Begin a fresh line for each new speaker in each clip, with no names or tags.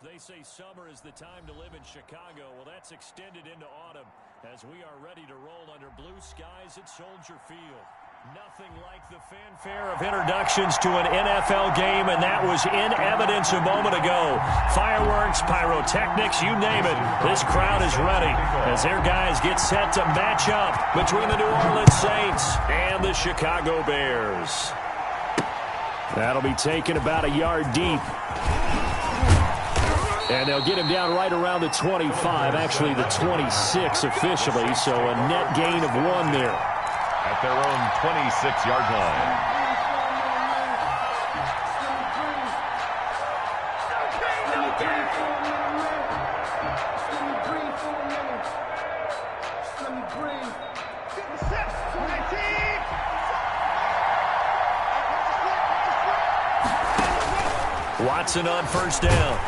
They say summer is the time to live in Chicago. Well, that's extended into autumn as we are ready to roll under blue skies at Soldier Field. Nothing like the fanfare of introductions to an NFL game, and that was in evidence a moment ago. Fireworks, pyrotechnics, you name it. This crowd is ready as their guys get set to match up between the New Orleans Saints and the Chicago Bears. That'll be taken about a yard deep. And they'll get him down right around the 25, actually the 26 officially, so a net gain of 1 there.
At their own 26-yard line.
Watson on first down.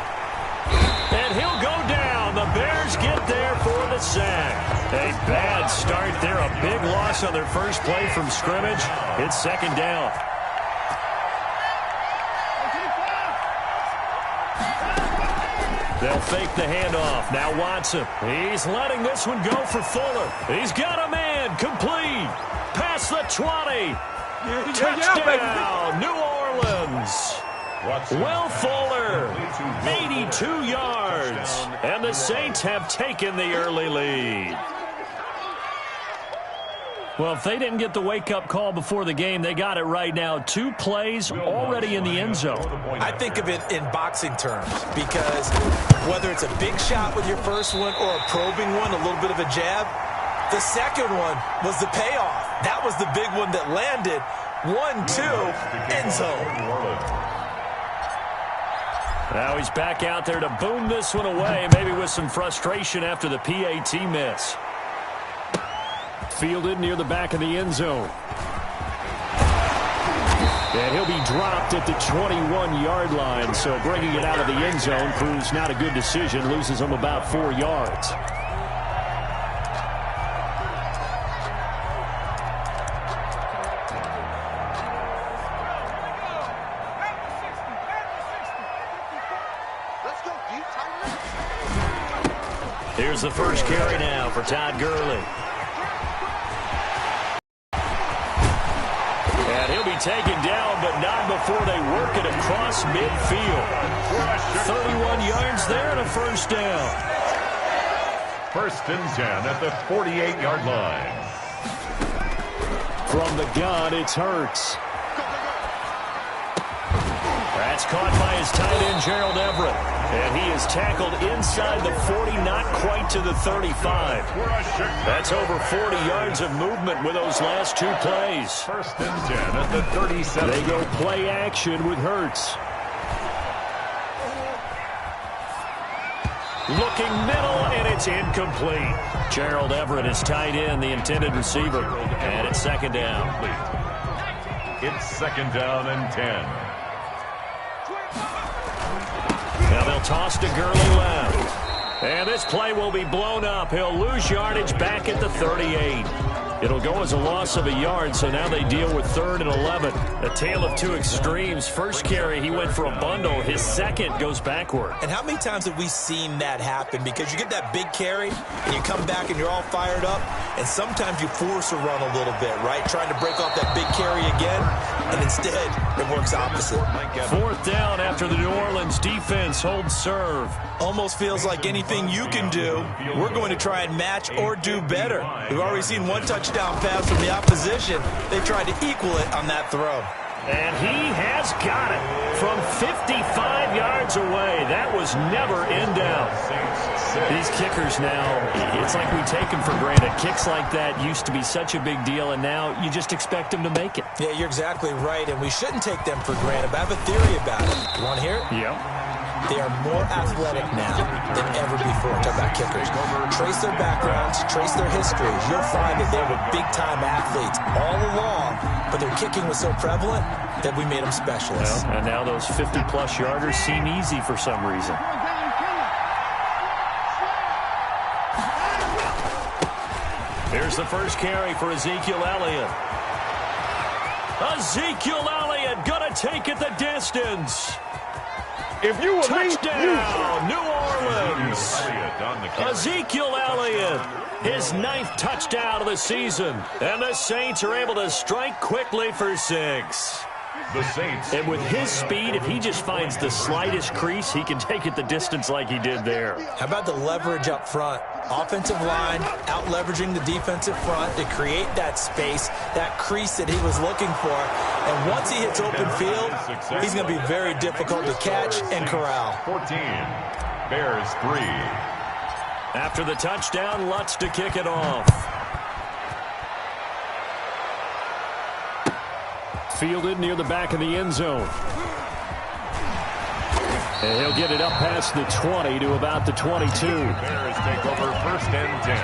And he'll go down. The Bears get there for the sack. A bad start there. A big loss on their first play from scrimmage. It's second down. They'll fake the handoff. Now Watson. He's letting this one go for Fuller. He's got a man. Complete. Past the 20. Touchdown, New Orleans. Will Fuller, 82 yards, and the Saints have taken the early lead. Well, if they didn't get the wake-up call before the game, they got it right now. 2 plays already in the end zone.
I think of it in boxing terms because whether it's a big shot with your first one or a probing one, a little bit of a jab, the second one was the payoff. That was the big one that landed. 1-2, end zone.
Now he's back out there to boom this one away, maybe with some frustration after the PAT miss. Fielded near the back of the end zone. And he'll be dropped at the 21-yard line, so bringing it out of the end zone proves not a good decision, loses him about 4 yards. Here's the first carry now for Todd Gurley. And he'll be taken down, but not before they work it across midfield. 31 yards there and a first down.
First and 10 at the 48-yard line.
From the gun, it's Hurts. That's caught by his tight end, Gerald Everett. And he is tackled inside the 40, not quite to the 35. That's over 40 yards of movement with those last 2 plays.
First and 10 at the 37.
They go play action with Hurts. Looking middle, and it's incomplete. Gerald Everett is tight end, the intended receiver. And it's second down.
It's second down and 10.
Now they'll toss to Gurley left. And this play will be blown up. He'll lose yardage back at the 38. It'll go as a loss of a yard, so now they deal with 3rd and 11. A tale of 2 extremes. First carry, he went for a bundle. His second goes backward.
And how many times have we seen that happen? Because you get that big carry, and you come back and you're all fired up, and sometimes you force a run a little bit, right? Trying to break off that big carry again, and instead it works opposite.
4th down after the New Orleans defense holds serve.
Almost feels like anything you can do, we're going to try and match or do better. We've already seen 1 touchdown pass from the opposition. They tried to equal it on that throw.
And he has got it from 55 yards away. That was never in doubt. These kickers now, it's like we take them for granted. Kicks like that used to be such a big deal, and now you just expect them to make it.
Yeah, you're exactly right, and we shouldn't take them for granted. But I have a theory about it. You want to hear it?
Yep.
They are more athletic now than ever before. Talk about kickers. Trace their backgrounds, trace their histories. You'll find that they were big-time athletes all along, but their kicking was so prevalent that we made them specialists.
Well, and now those 50-plus yarders seem easy for some reason. Here's the first carry for Ezekiel Elliott. Ezekiel Elliott going to take it the distance.
If you were
touchdown, New Orleans. Ezekiel Elliott, his 9th touchdown of the season. And the Saints are able to strike quickly for 6.
The Saints.
And with his speed, if he just finds the slightest crease, he can take it the distance like he did there.
How about the leverage up front? Offensive line out-leveraging the defensive front to create that space, that crease that he was looking for. And once he hits open field, he's going to be very difficult to catch and corral.
14. Bears 3.
After the touchdown, Lutz to kick it off. Fielded near the back of the end zone. And he'll get it up past the 20 to about the 22.
Bears take over 1st and 10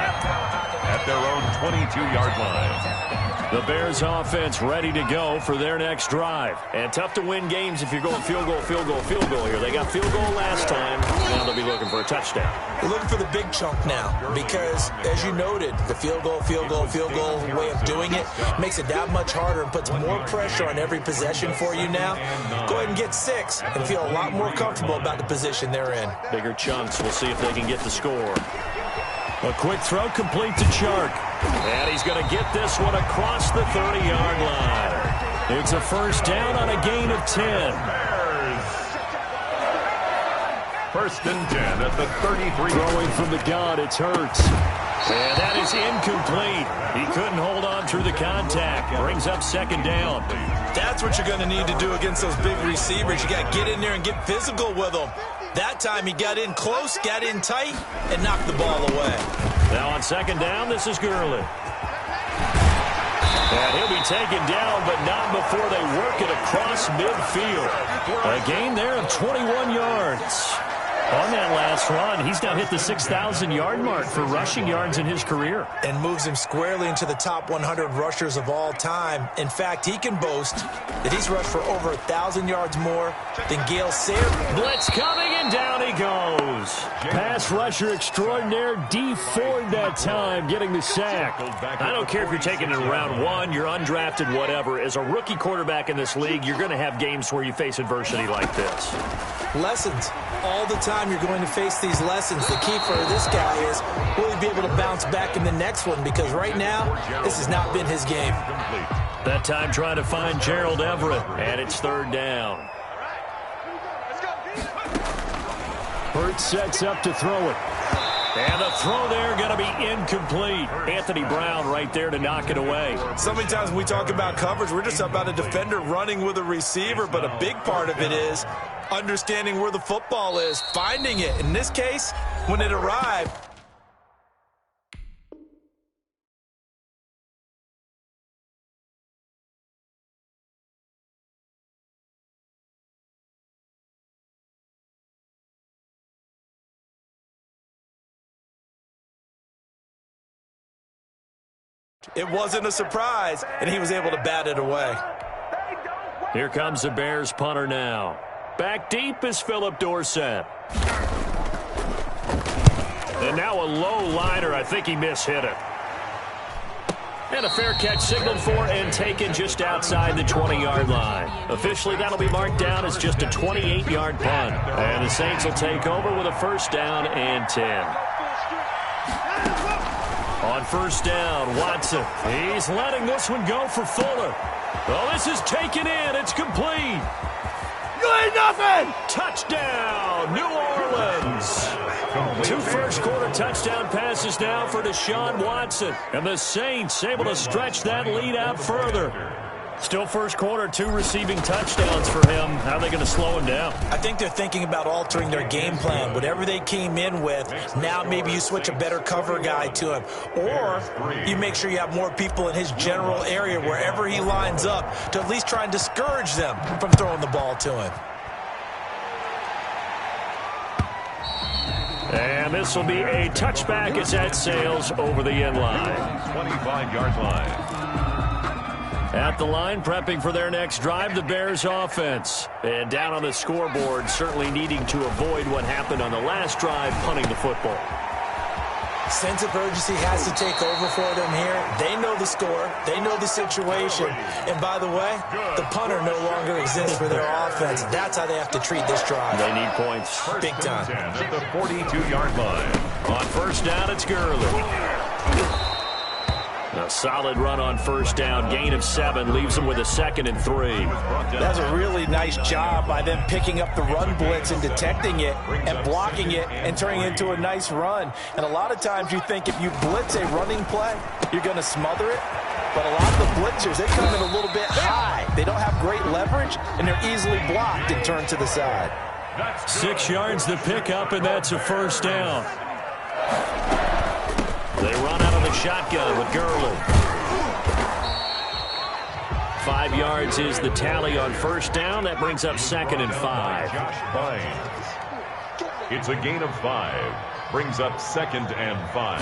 at their own 22-yard line.
The Bears offense ready to go for their next drive. And tough to win games if you're going field goal, field goal, field goal here. They got field goal last time. Now they'll be looking for a touchdown.
We're looking for the big chunk now because, as you noted, the field goal way of doing it makes it that much harder and puts more pressure on every possession for you now. Go ahead and get 6 and feel a lot more comfortable about the position they're in.
Bigger chunks. We'll see if they can get the score. A quick throw complete to Chark. And he's going to get this one across the 30-yard line. It's a 1st down on a gain of 10.
Bears. 1st and 10 at the 33.
Throwing from the gun, it's Hurts. And that is incomplete. He couldn't hold on through the contact. Brings up 2nd down.
That's what you're going to need to do against those big receivers. You got to get in there and get physical with them. That time he got in close, got in tight, and knocked the ball away.
Now on 2nd down, this is Gurley. And he'll be taken down, but not before they work it across midfield. A gain there of 21 yards. On that last run, he's now hit the 6,000-yard mark for rushing yards in his career.
And moves him squarely into the top 100 rushers of all time. In fact, he can boast that he's rushed for over 1,000 yards more than Gale Sayre.
Blitz coming, and down he goes. Pass rusher extraordinaire, D. Ford that time, getting the sack. I don't care if you're taking it in round 1, you're undrafted, whatever. As a rookie quarterback in this league, you're going to have games where you face adversity like this.
Lessons. All the time you're going to face these lessons. The key for this guy is, will he be able to bounce back in the next one? Because right now, this has not been his game.
That time trying to find Gerald Everett, and it's 3rd down. Hurts sets up to throw it. And the throw there going to be incomplete. Anthony Brown right there to knock it away.
So many times when we talk about coverage, we're just about a defender running with a receiver, but a big part of it is understanding where the football is, finding it. In this case, when it arrived, it wasn't a surprise, and he was able to bat it away.
Here comes the Bears punter now. Back deep is Philip Dorsett. And now a low liner. I think he mishit it. And a fair catch signaled for and taken just outside the 20-yard line. Officially, that'll be marked down as just a 28-yard punt. And the Saints will take over with a 1st down and 10. On 1st down, Watson. He's letting this one go for Fuller. Oh, this is taken in. It's complete. You ain't nothing. Touchdown, New Orleans. 2 first-quarter touchdown passes now for Deshaun Watson. And the Saints able to stretch that lead out further. Still first quarter, 2 receiving touchdowns for him. How are they going to slow him down?
I think they're thinking about altering their game plan. Whatever they came in with, now maybe you switch a better cover guy to him. Or you make sure you have more people in his general area wherever he lines up to at least try and discourage them from throwing the ball to him.
And this will be a touchback as that sails over the end line.
25-yard line.
At the line, prepping for their next drive, the Bears offense. And down on the scoreboard, certainly needing to avoid what happened on the last drive, punting the football.
Sense of urgency has to take over for them here. They know the score. They know the situation. And by the way, the punter no longer exists for their offense. That's how they have to treat this drive.
They need points.
Big time.
At the 42-yard line.
On first down, it's Gurley. A solid run on first down. Gain of 7 leaves them with a 2nd and 3.
That's a really nice job by them picking up the run blitz and detecting it and blocking it and turning it into a nice run. And a lot of times you think if you blitz a running play, you're going to smother it. But a lot of the blitzers, they come in a little bit high. They don't have great leverage, and they're easily blocked and turned to the side.
6 yards the pickup, and that's a first down. They run out of the shotgun with Gurley. 5 yards is the tally on first down. That brings up 2nd and 5.
It's a gain of 5. Brings up 2nd and 5.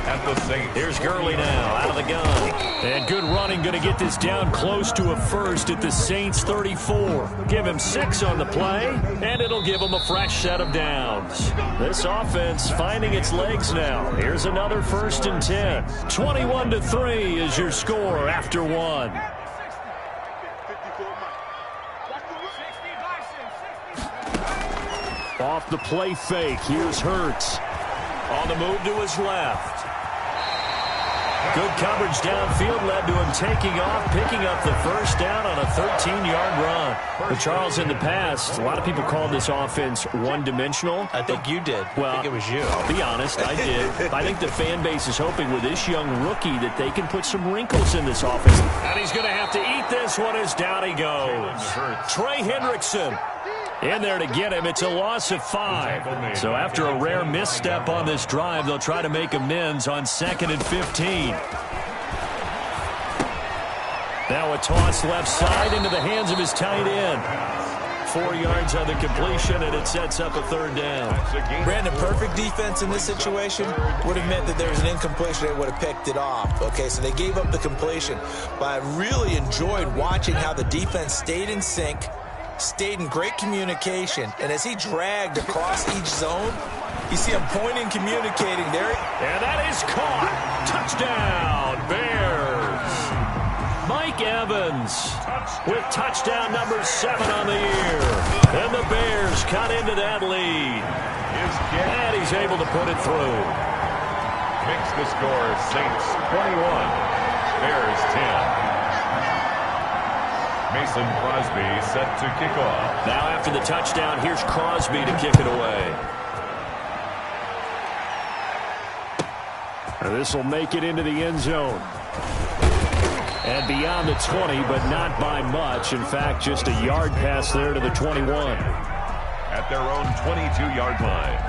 At the Saints.
Here's Gurley now out of the gun. And good running, going to get this down close to a first at the Saints 34. Give him 6 on the play, and it'll give him a fresh set of downs. This offense finding its legs now. Here's another 1st and 10. 21-3 is your score after 1. Off the play fake, here's Hurts. On the move to his left. Good coverage downfield led to him taking off, picking up the first down on a 13-yard run. But Charles, in the past, a lot of people called this offense one-dimensional.
I think you did.
Well,
I think it was you.
I'll be honest, I did. I think the fan base is hoping with this young rookie that they can put some wrinkles in this offense. And he's going to have to eat this one as down he goes. Trey Hendrickson in there to get him. It's a loss of 5. So after a rare misstep on this drive, they'll try to make amends on 2nd and 15. Now a toss left side into the hands of his tight end. 4 yards on the completion, and it sets up a 3rd down.
Brandon, perfect defense in this situation would have meant that there was an incompletion. They would have picked it off. Okay, so they gave up the completion. But I really enjoyed watching how the defense stayed in sync, stayed in great communication, and as he dragged across each zone, you see him pointing, communicating there.
And that is caught. Touchdown, Bears. Mike Evans with touchdown number 7 on the year. And the Bears cut into that lead. And he's able to put it through.
Makes the score Saints 21, Bears 10. Mason Crosby set to kick off.
Now after the touchdown, here's Crosby to kick it away. This will make it into the end zone. And beyond the 20, but not by much. In fact, just a yard pass there to the 21.
At their own 22-yard line.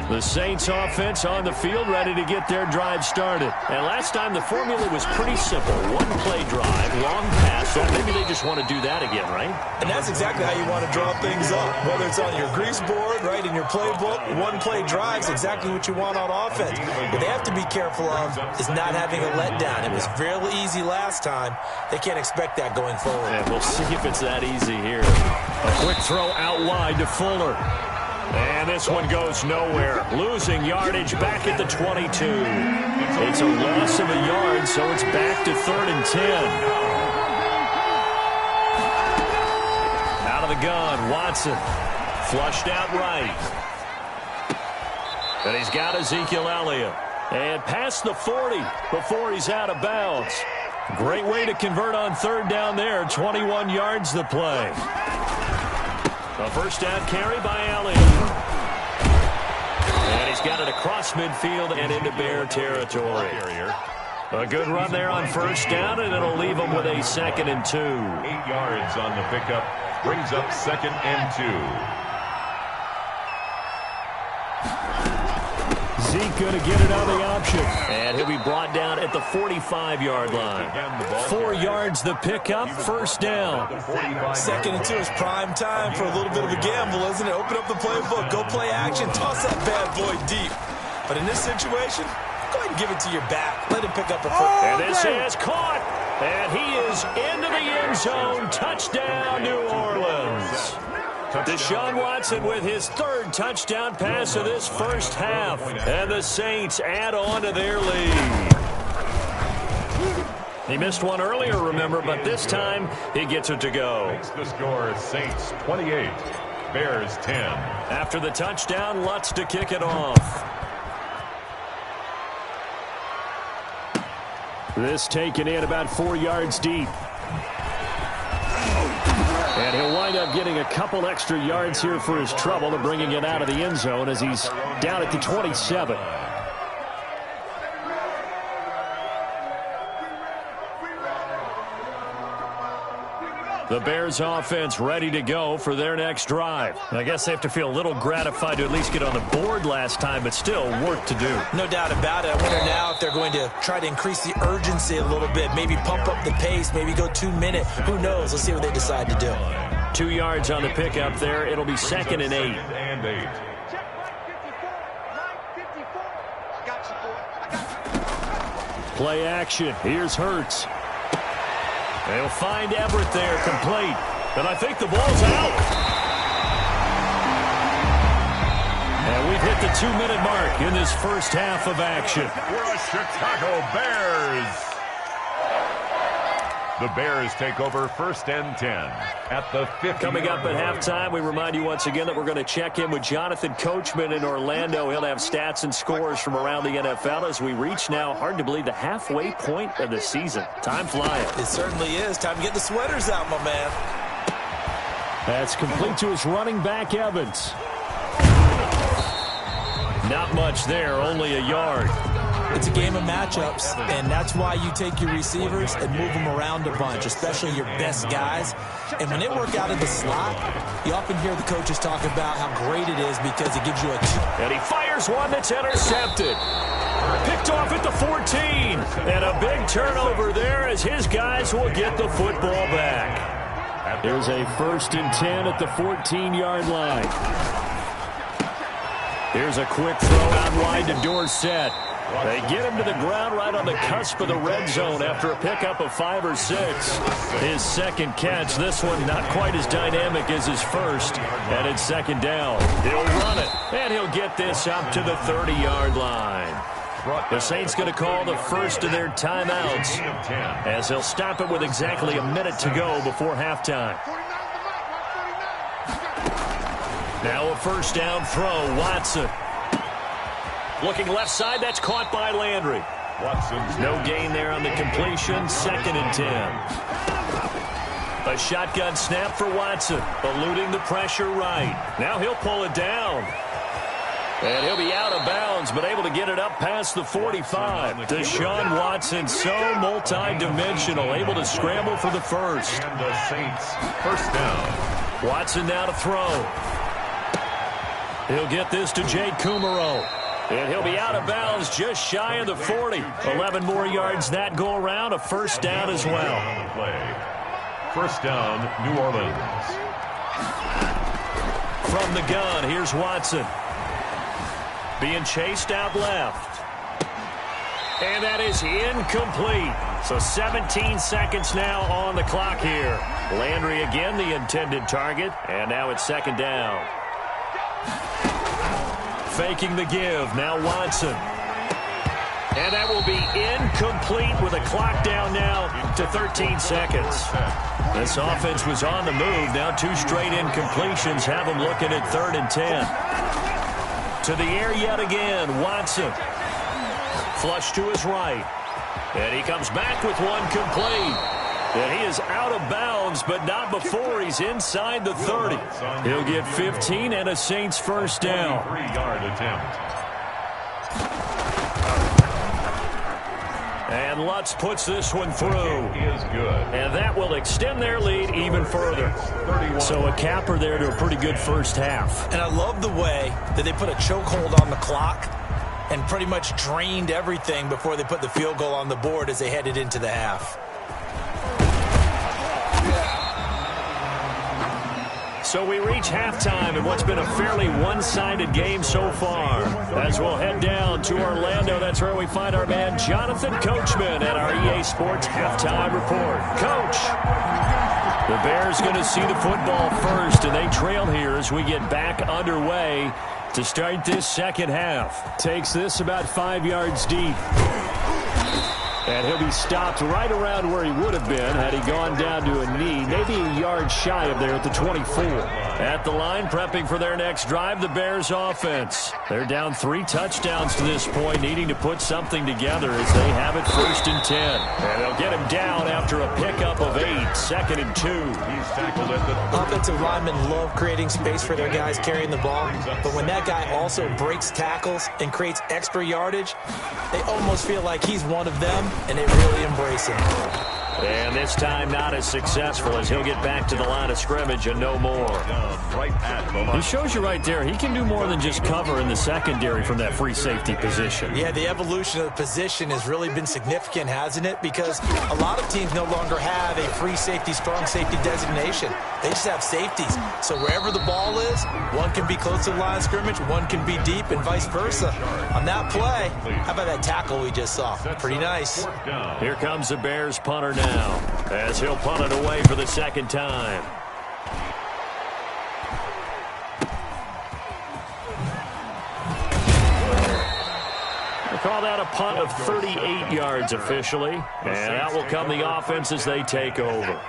The Saints offense on the field, ready to get their drive started. And last time the formula was pretty simple. One play drive, long pass. So maybe they just want to do that again, right?
And that's exactly how you want to draw things up. Whether it's on your grease board, right, in your playbook, one play drives exactly what you want on offense. What they have to be careful of is not having a letdown. It was fairly easy last time. They can't expect that going forward.
And we'll see if it's that easy here. A quick throw out wide to Fuller. And this one goes nowhere. Losing yardage back at the 22. It's a loss of a yard, so it's back to 3rd and 10. Out of the gun, Watson. Flushed out right. And he's got Ezekiel Elliott. And past the 40 before he's out of bounds. Great way to convert on 3rd down there. 21 yards the play. A first down carry by Elliott. And he's got it across midfield and into Bear territory. A good run there on first down, and it'll leave him with a 2nd and 2.
8 yards on the pickup. Brings up 2nd and 2.
Zeke going to get it on the option. And he'll be brought down at the 45-yard line. 4 yards the pickup, first down.
2nd and 2 is prime time for a little bit of a gamble, isn't it? Open up the playbook, go play action, toss that bad boy deep. But in this situation, go ahead and give it to your back. Let him pick up a first.
And this is caught. And he is into the end zone. Touchdown, New Orleans. Deshaun Watson with his third touchdown pass of this first half. And the Saints add on to their lead. He missed one earlier, remember, but this time he gets it to go.
Makes the score Saints 28, Bears 10.
After the touchdown, Lutz to kick it off. This taken in about 4 yards deep. And he'll wind up getting a couple extra yards here for his trouble to bringing it out of the end zone as he's down at the 27. The Bears offense ready to go for their next drive. I guess they have to feel a little gratified to at least get on the board last time, but still work to do.
No doubt about it. I wonder now if they're going to try to increase the urgency a little bit, maybe pump up the pace, maybe go 2 minutes. Who knows? Let's see what they decide to do.
2 yards on the pickup there. It'll be 2nd and 8. Play action. Here's Hurts. They'll find Everett there, complete. And I think the ball's out. And we've hit the 2-minute mark in this first half of action.
For the Chicago Bears. The Bears take over 1st and 10 at the 50.
Coming up at halftime, we remind you once again that we're going to check in with Jonathan Coachman in Orlando. He'll have stats and scores from around the NFL as we reach now, hard to believe, the halfway point of the season. Time flying.
It certainly is. Time to get the sweaters out, my man.
That's complete to his running back, Evans. Not much there, only a yard.
It's a game of matchups, and that's why you take your receivers and move them around a bunch, especially your best guys. And when they work out in the slot, you often hear the coaches talk about how great it is because it gives you a...
And he fires one that's intercepted. Picked off at the 14. And a big turnover there as his guys will get the football back. There's a 1st and 10 at the 14-yard line. Here's a quick throw out wide to Dorsett. They get him to the ground right on the cusp of the red zone after a pickup of 5 or 6. His second catch, this one not quite as dynamic as his first. And it's 2nd down. He'll run it, and he'll get this up to the 30-yard line. The Saints going to call the first of their timeouts as they'll stop it with exactly a minute to go before halftime. Now a 1st down throw, Watson. Looking left side, that's caught by Landry. No gain there on the completion, 2nd and 10. A shotgun snap for Watson, eluding the pressure right. Now he'll pull it down. And he'll be out of bounds, but able to get it up past the 45. Deshaun Watson, so multi-dimensional, able to scramble for the first.
And the Saints, 1st down.
Watson now to throw. He'll get this to Jay Kumaro. And he'll be out of bounds just shy of the 40. 11 more yards that go around, a 1st down as well.
1st down, New Orleans.
From the gun, here's Watson. Being chased out left. And that is incomplete. So 17 seconds now on the clock here. Landry again the intended target. And now it's 2nd down. Faking the give, now Watson. And that will be incomplete with a clock down now to 13 seconds. This offense was on the move. Now 2 straight incompletions have them looking at 3rd and 10. To the air yet again, Watson. Flush to his right. And he comes back with one complete. And he is out of bounds, but not before he's inside the 30. He'll get 15 and a Saints 1st down.
3-yard attempt.
And Lutz puts this one through.
Is good.
And that will extend their lead even further. So a capper there to a pretty good first half.
And I love the way that they put a chokehold on the clock and pretty much drained everything before they put the field goal on the board as they headed into the half.
So we reach halftime in what's been a fairly one-sided game so far. As we'll head down to Orlando, that's where we find our man Jonathan Coachman at our EA Sports Halftime Report. Coach. The Bears going to see the football first, and they trail here as we get back underway to start this second half. Takes this about 5 yards deep. And he'll be stopped right around where he would have been had he gone down to a knee, maybe a yard shy of there at the 24. At the line, prepping for their next drive, the Bears offense. They're down 3 touchdowns to this point, needing to put something together as they have it 1st and 10. And they'll get him down after a pickup of 8, 2nd and 2.
He's tackled at the...
Offensive linemen love creating space for their guys carrying the ball, but when that guy also breaks tackles and creates extra yardage, they almost feel like he's one of them, and they really embrace him.
And this time not as successful as he'll get back to the line of scrimmage and no more. He shows you right there, he can do more than just cover in the secondary from that free safety position.
Yeah, the evolution of the position has really been significant, hasn't it? Because a lot of teams no longer have a free safety, strong safety designation. They just have safeties. So wherever the ball is, one can be close to the line of scrimmage, one can be deep, and vice versa. On that play, how about that tackle we just saw? Pretty nice.
Here comes the Bears punter now, as he'll punt it away for the second time. They call that a punt of 38 yards officially, and that will come the offense as they take over.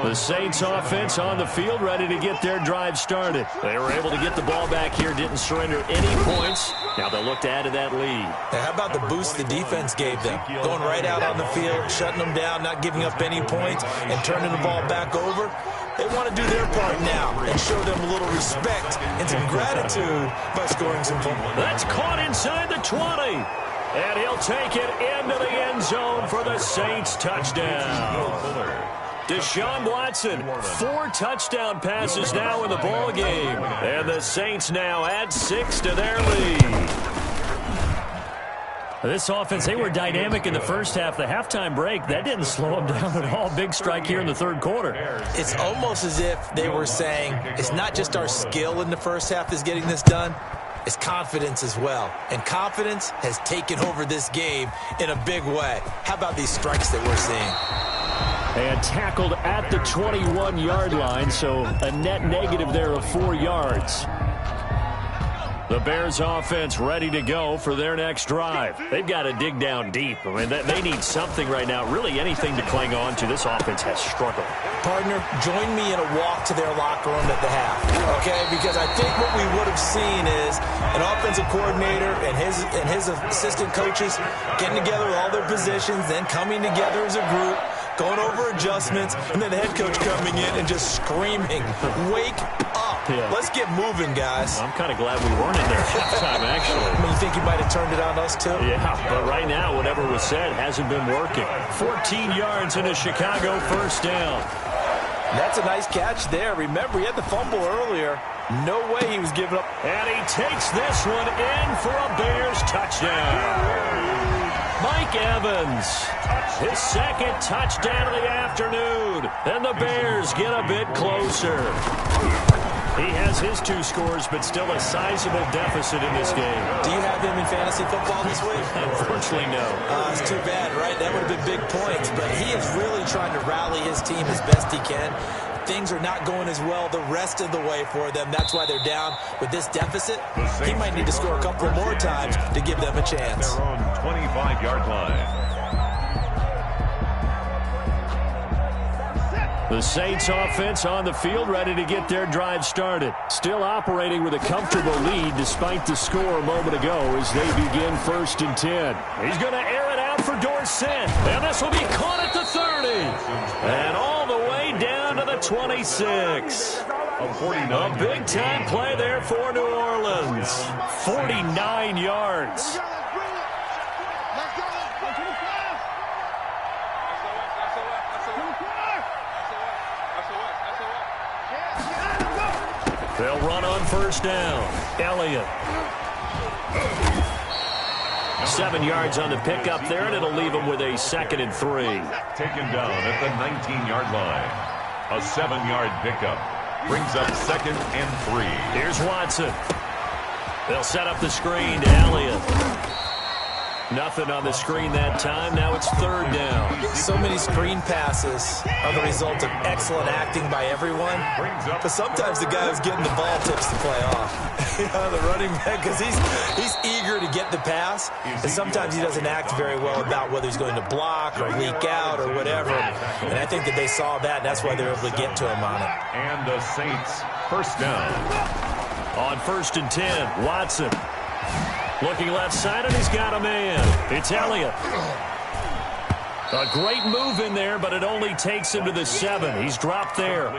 The Saints offense on the field, ready to get their drive started. They were able to get the ball back here, didn't surrender any points. Now they'll look to add to that lead.
Now, how about the boost the defense gave them? Going right out on the field, shutting them down, not giving up any points, and turning the ball back over. They want to do their part now and show them a little respect and some gratitude by scoring some points.
That's caught inside the 20. And he'll take it into the end zone for the Saints touchdown. Deshaun Watson, 4 touchdown passes now in the ball game. And the Saints now add 6 to their lead. This offense, they were dynamic in the first half. The halftime break, that didn't slow them down at all. Big strike here in the third quarter.
It's almost as if they were saying, it's not just our skill in the first half that's getting this done. It's confidence as well. And confidence has taken over this game in a big way. How about these strikes that we're seeing?
And tackled at the 21-yard line, so a net negative there of 4 yards. The Bears offense ready to go for their next drive. They've got to dig down deep. I mean, they need something right now, really anything to cling on to. This offense has struggled.
Partner, join me in a walk to their locker room at the half, okay? Because I think what we would have seen is an offensive coordinator and his assistant coaches getting together with all their positions, then coming together as a group, going over adjustments, and then the head coach coming in and just screaming, wake up. Yeah. Let's get moving, guys.
I'm kind of glad we weren't in there at halftime, actually.
I mean, you think you might have turned it on us, too?
Yeah, but right now, whatever was said hasn't been working. 14 yards in a Chicago first down.
That's a nice catch there. Remember, he had the fumble earlier. No way he was giving up.
And he takes this one in for a Bears touchdown. Mike Evans, his second touchdown of the afternoon. And the Bears get a bit closer. He has his 2 scores, but still a sizable deficit in this game.
Do you have him in fantasy football this week?
Unfortunately, no.
It's too bad, right? That would have been big points, but he is really trying to rally his team as best he can. Things are not going as well the rest of the way for them. That's why they're down with this deficit. He might need to score a couple more times to give them a chance.
Their own 25-yard line.
The Saints offense on the field, ready to get their drive started. Still operating with a comfortable lead despite the score a moment ago as they begin 1st and 10. He's going to air it out for Dorsett. And this will be caught at the 30. And all the way down to the 26. A big-time play there for New Orleans. 49 yards. They'll run on first down. Elliott. 7 yards on the pickup there, and it'll leave them with a 2nd and 3.
Taken down at the 19-yard line. A 7-yard pickup brings up 2nd and 3.
Here's Watson. They'll set up the screen to Elliott. Nothing on the screen that time. Now it's third down.
So many screen passes are the result of excellent acting by everyone. But sometimes the guy who's getting the ball tips the play off. The running back, because he's eager to get the pass. And sometimes he doesn't act very well about whether he's going to block or leak out or whatever. And I think that they saw that, and that's why they were able to get to him on it.
And the Saints, first down.
On 1st and 10, Watson. Looking left side, and he's got a man. It's Elliott. A great move in there, but it only takes him to the 7. He's dropped there.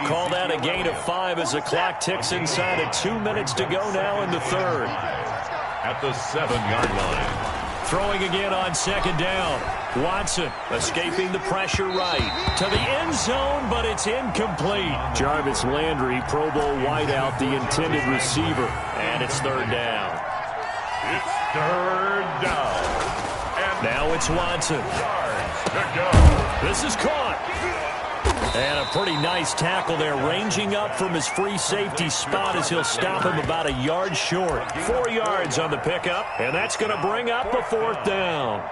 Call that a gain of 5 as the clock ticks inside of 2 minutes to go now in the third.
At the 7-yard line.
Throwing again on 2nd down. Watson escaping the pressure right to the end zone, but it's incomplete. Jarvis Landry, Pro Bowl wideout, the intended receiver. And it's 3rd down.
It's 3rd down. And
now it's Watson. This is caught. And a pretty nice tackle there, ranging up from his free safety spot as he'll stop him about a yard short. 4 yards on the pickup, and that's going to bring up a 4th down.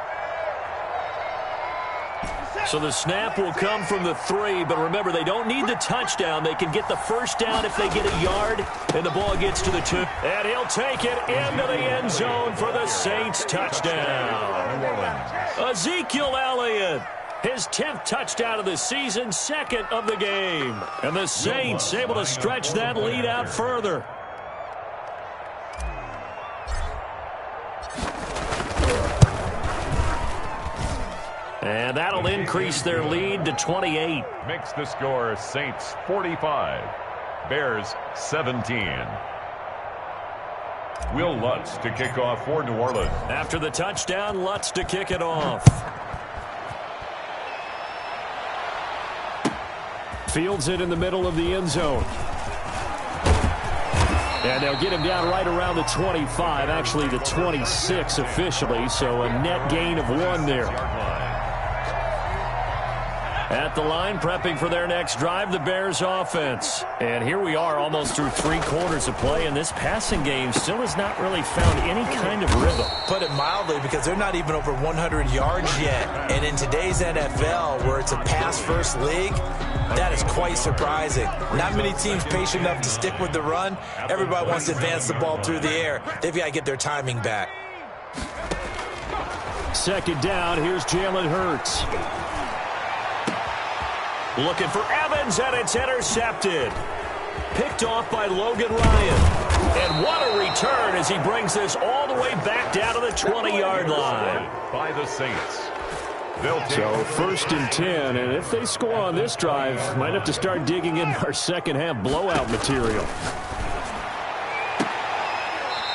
So the snap will come from the 3, but remember, they don't need the touchdown. They can get the 1st down if they get a yard, and the ball gets to the 2. And he'll take it into the end zone for the Saints touchdown. Ezekiel Elliott, his 10th touchdown of the season, 2nd of the game. And the Saints able to stretch that lead out further. And that'll increase their lead to 28.
Makes the score Saints 45, Bears 17. Will Lutz to kick off for New Orleans.
After the touchdown, Lutz to kick it off. Fields it in the middle of the end zone. And they'll get him down right around the 25, actually the 26 officially, so a net gain of 1 there. At the line, prepping for their next drive, the Bears offense. And here we are almost through 3 quarters of play, and this passing game still has not really found any kind of rhythm.
Put it mildly, because they're not even over 100 yards yet. And in today's NFL, where it's a pass-first league, that is quite surprising. Not many teams patient enough to stick with the run. Everybody wants to advance the ball through the air. They've got to get their timing back.
2nd down, here's Jalen Hurts. Looking for Evans, and it's intercepted. Picked off by Logan Ryan. And what a return as he brings this all the way back down to the 20-yard line.
By the Saints.
So 1st and 10, and if they score on this drive, might have to start digging in our second-half blowout material.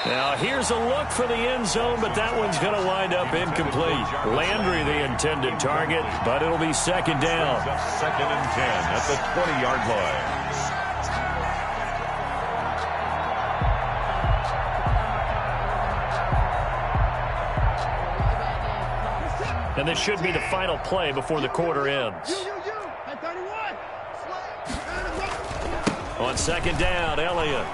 Now here's a look for the end zone, but that one's going to wind up incomplete. Landry the intended target, but it'll be 2nd down.
2nd and 10 at the 20-yard line.
And this should be the final play before the quarter ends. On 2nd down, Elliott.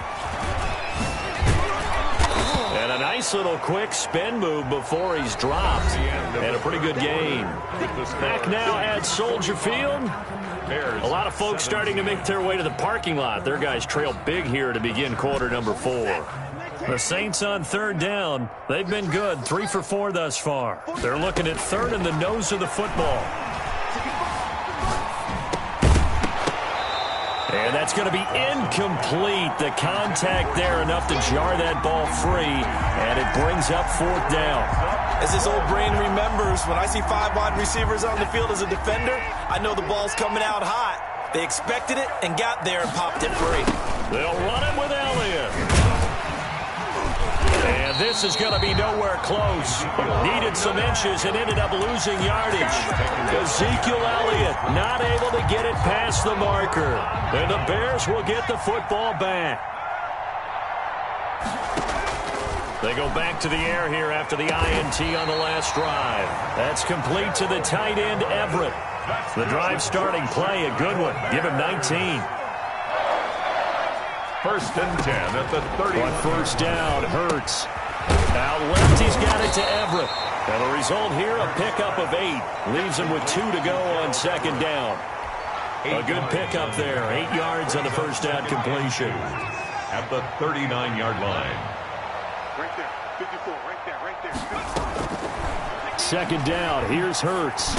And a nice little quick spin move before he's dropped. And a pretty good gain. Back now at Soldier Field. A lot of folks starting to make their way to the parking lot. Their guys trail big here to begin quarter number 4. The Saints on 3rd down. They've been good, 3 for 4 thus far. They're looking at 3rd in the nose of the football. And that's going to be incomplete. The contact there enough to jar that ball free, and it brings up 4th down.
As his old brain remembers, when I see 5 wide receivers on the field as a defender, I know the ball's coming out hot. They expected it and got there and popped it free.
They'll run it with Elliott. And this is going to be nowhere close. Needed some inches and ended up losing yardage. Ezekiel Elliott not able to get it past the marker. And the Bears will get the football back. They go back to the air here after the INT on the last drive. That's complete to the tight end, Everett. The drive starting play, a good one. Give him 19.
1st and 10 at the 30.
On 1st down, Hurts. Out left, he's got it to Everett. And the result here, a pickup of 8. Leaves him with 2 to go on second down. A good pickup there. 8 yards on the first down completion.
At the 39-yard line.
Right there. 54. Right there.
Second down. Here's Hurts.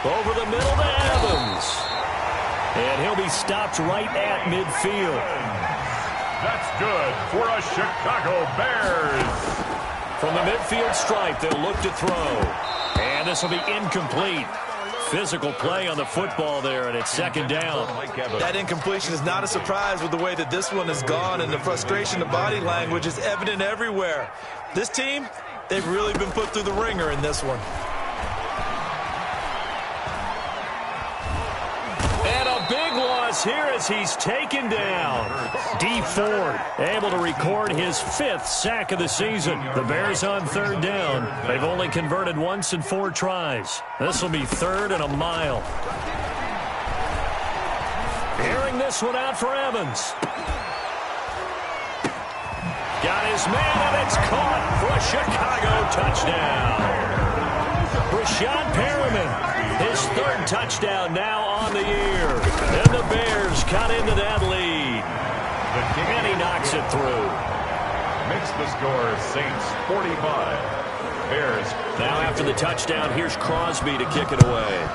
Over the middle to Evans. And he'll be stopped right at midfield.
That's good for a Chicago Bears.
From the midfield stripe, they'll look to throw. And this will be incomplete. Physical play on the football there, and it's second down.
That incompletion is not a surprise with the way that this one has gone, and the frustration of body language is evident everywhere. This team, they've really been put through the ringer in this one.
And a big loss here as he's taken down. D. Ford able to record his 5th sack of the season. The Bears on third down. They've only converted once in 4 tries. This will be 3rd and a mile. Airing this one out for Evans. Got his man, and it's caught for a Chicago touchdown. Rashad Perriman. His 3rd touchdown now on the year. And the Bears cut into that lead. And he knocks it through.
Makes the score Saints 45. Bears.
Now after the touchdown, here's Crosby to kick it away.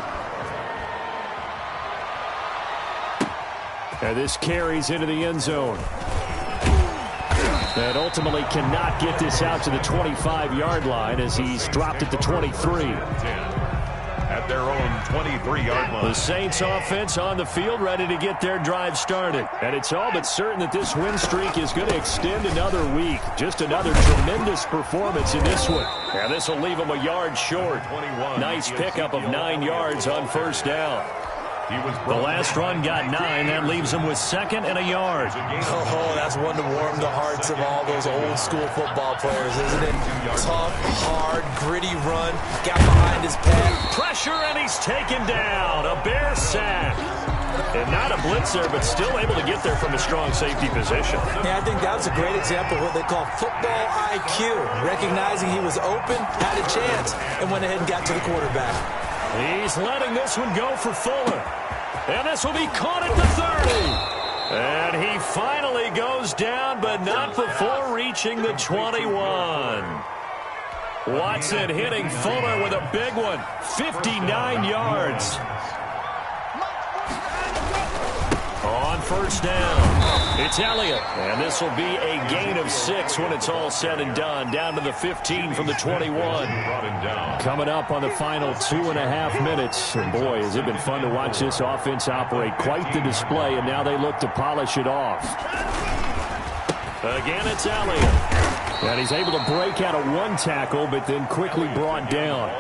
And this carries into the end zone. And ultimately cannot get this out to the 25-yard line as he's dropped at the 23.
At their own 23-yard line.
The Saints offense on the field ready to get their drive started. And it's all but certain that this win streak is going to extend another week. Just another tremendous performance in this one. And this will leave them a yard short. Nice pickup of 9 yards on first down. The last run got 9. That leaves him with 2nd and a yard.
Oh, that's one to warm the hearts of all those old-school football players, isn't it? Tough, hard, gritty run. Got behind his pad.
Pressure, and he's taken down. A Bear sack. And not a blitzer, but still able to get there from a strong safety position.
Yeah, I think that was a great example of what they call football IQ. Recognizing he was open, had a chance, and went ahead and got to the quarterback.
He's letting this one go for Fuller. And this will be caught at the 30. And he finally goes down, but not before reaching the 21. Watson hitting Fuller with a big one. 59 yards. On first down, it's Elliott. And this will be a gain of 6 when it's all said and done. Down to the 15 from the 21. Coming up on the final 2.5 minutes. And boy, has it been fun to watch this offense operate. Quite the display, and now they look to polish it off. Again, it's Elliott. And he's able to break out of 1 tackle, but then quickly brought down.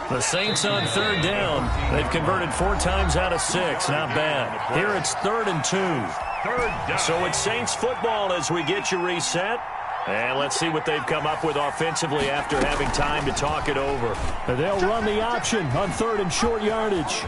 The Saints on third down. They've converted 4 times out of 6. Not bad. Here it's 3rd and 2. So it's Saints football as we get you reset. And let's see what they've come up with offensively after having time to talk it over. They'll run the option on 3rd and short yardage.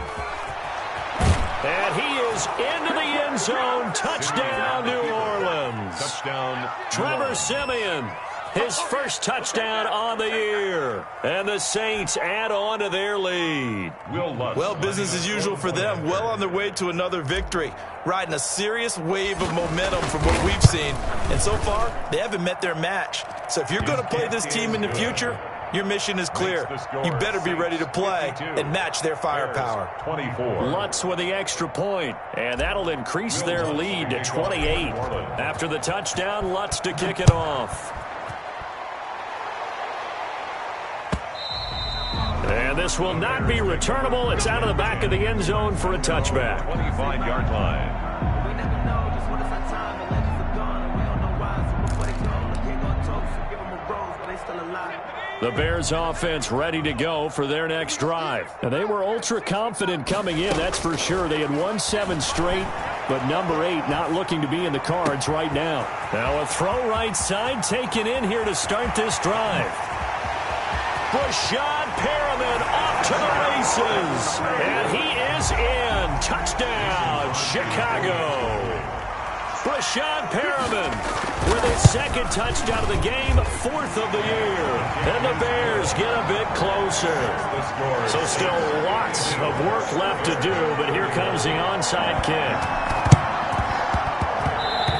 And he is into the end zone. Touchdown, New Orleans.
Touchdown.
Trevor Siemian. His first touchdown on the year. And the Saints add on to their lead.
Well, business as usual for them. Well on their way to another victory. Riding a serious wave of momentum from what we've seen. And so far, they haven't met their match. So if you're going to play this team in the future, your mission is clear. You better be ready to play and match their firepower.
24.
Lutz with the extra point, and that'll increase their lead to 28. After the touchdown, Lutz to kick it off. And this will not be returnable. It's out of the back of the end zone for a touchback.
25-yard line.
The Bears offense ready to go for their next drive. And they were ultra confident coming in, that's for sure. They had won 7 straight, but number 8 not looking to be in the cards right now. Now a throw right side taken in here to start this drive. Rashad Perriman off to the races. And he is in. Touchdown, Chicago. Rashawn Perriman with his second touchdown of the game, 4th of the year. And the Bears get a bit closer. So still lots of work left to do, but here comes the onside kick.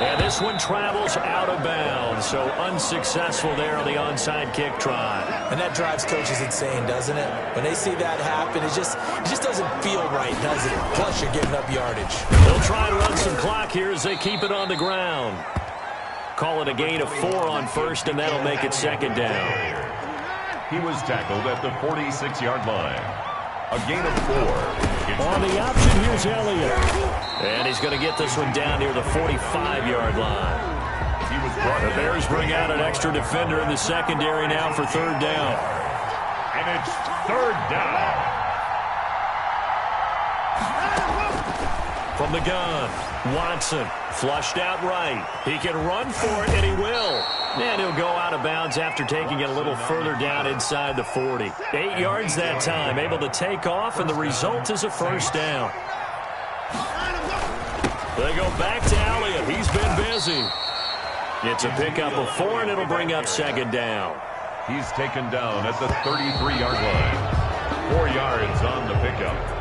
And this one travels out of bounds, so unsuccessful there on the onside kick try.
And that drives coaches insane, doesn't it? When they see that happen, it just doesn't feel right, does it? Plus, you're giving up yardage.
They'll try to run some clock here as they keep it on the ground. Call it a gain of 4 on first, and that'll make it second down.
He was tackled at the 46-yard line. A gain of 4.
On the option, here's Elliott. And he's going to get this one down near the 45-yard line. The Bears bring out an extra defender in the secondary now for 3rd down.
And it's 3rd down.
From the gun, Watson flushed out right. He can run for it, and he will. And he'll go out of bounds after taking it a little further down inside the 40. 8 yards that time, able to take off, and the result is a first down. They go back to Elliott. He's been busy. It's a pickup of 4, and it'll bring up second down.
He's taken down at the 33-yard line. 4 yards on the pickup.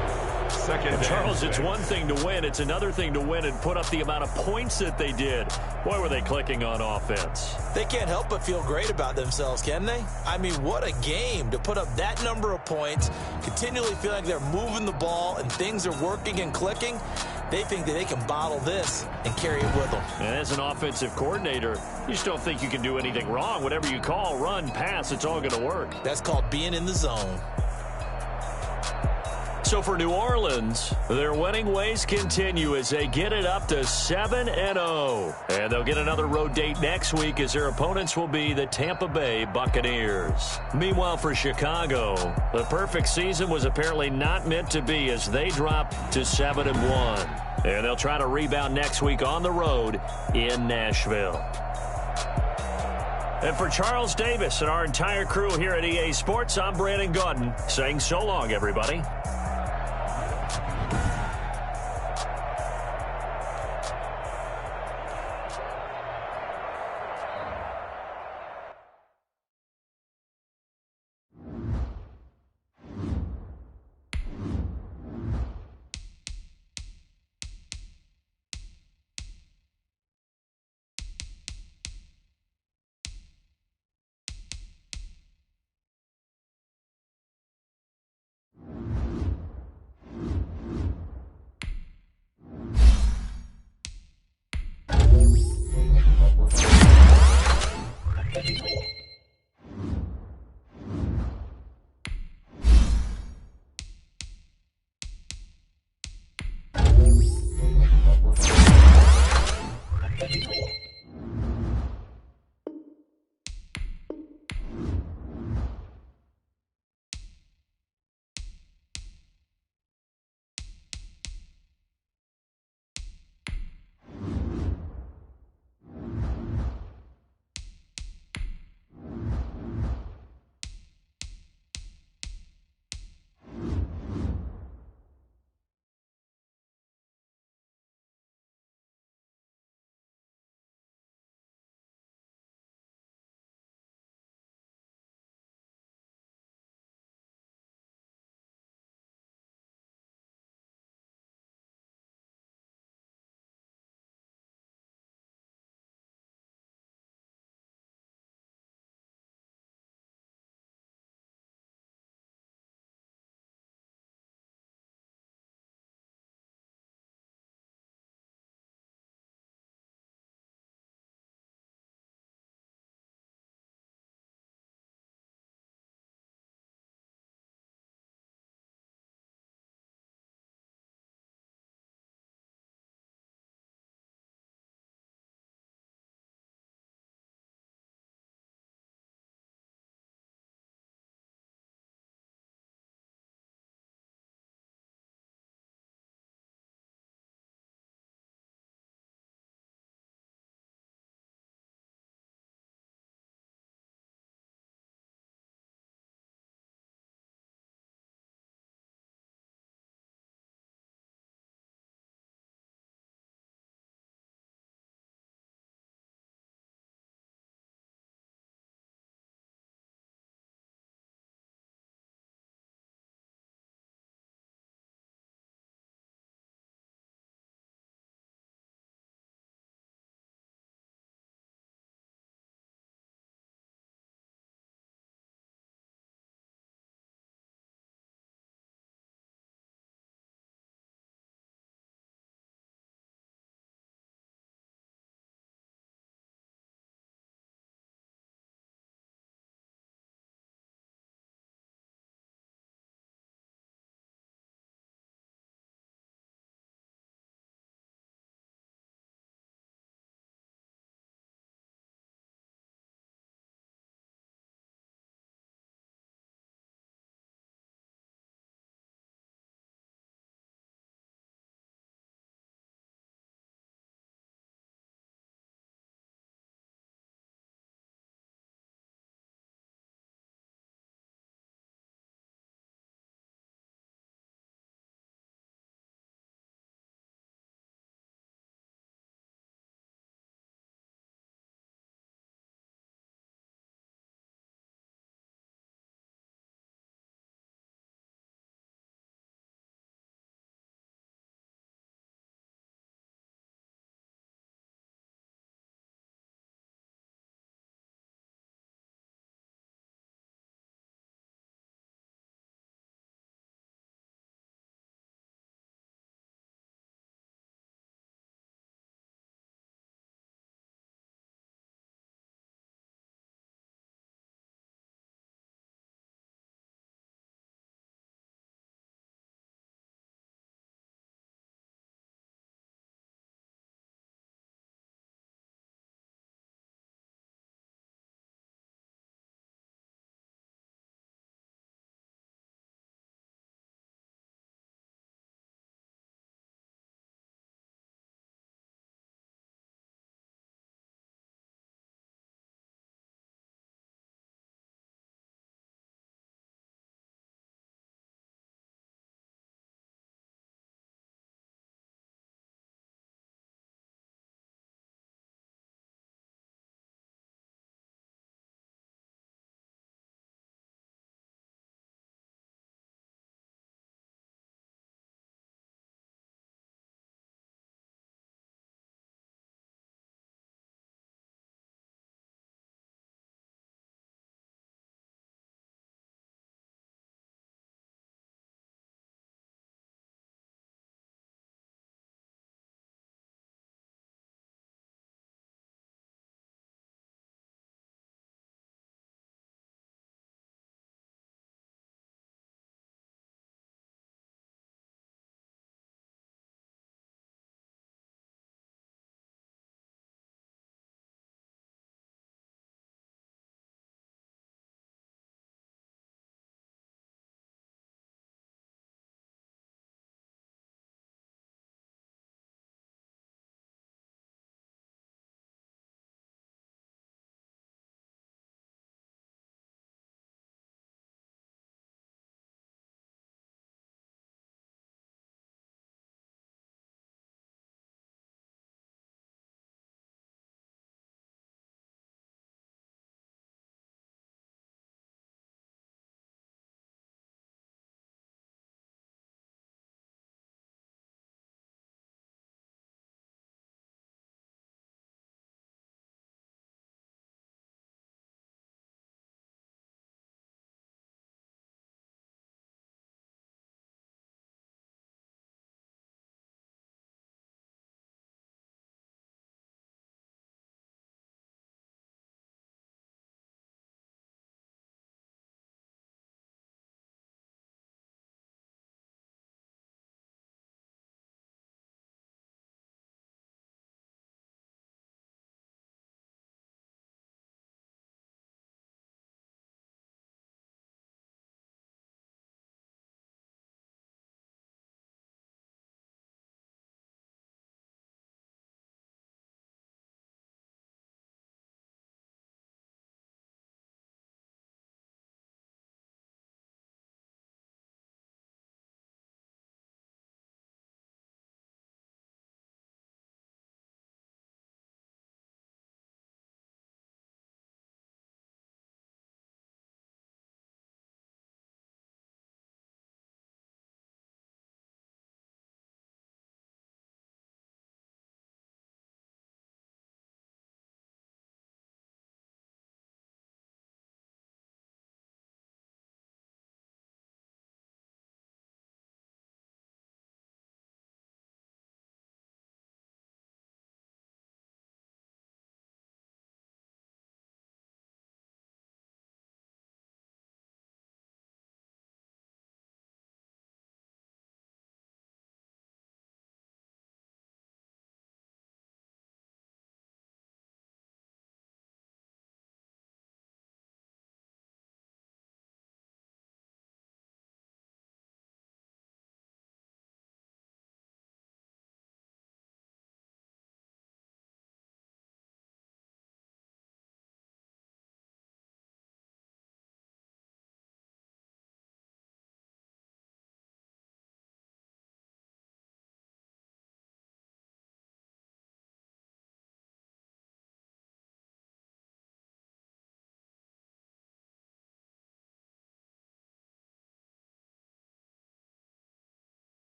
Second
Charles,
down.
it's one thing to win. It's another thing to win and put up the amount of points that they did. Boy, were they clicking on offense.
They can't help but feel great about themselves, can they? I mean, what a game to put up that number of points, continually feel like they're moving the ball and things are working and clicking. They think that they can bottle this and carry it with them.
And as an offensive coordinator, you just don't think you can do anything wrong. Whatever you call, run, pass, it's all going to work.
That's called being in the zone.
So for New Orleans, their winning ways continue as they get it up to 7-0. And they'll get another road date next week as their opponents will be the Tampa Bay Buccaneers. Meanwhile, for Chicago, the perfect season was apparently not meant to be as they drop to 7-1. And they'll try to rebound next week on the road in Nashville. And for Charles Davis and our entire crew here at EA Sports, I'm Brandon Gaudin saying so long, everybody.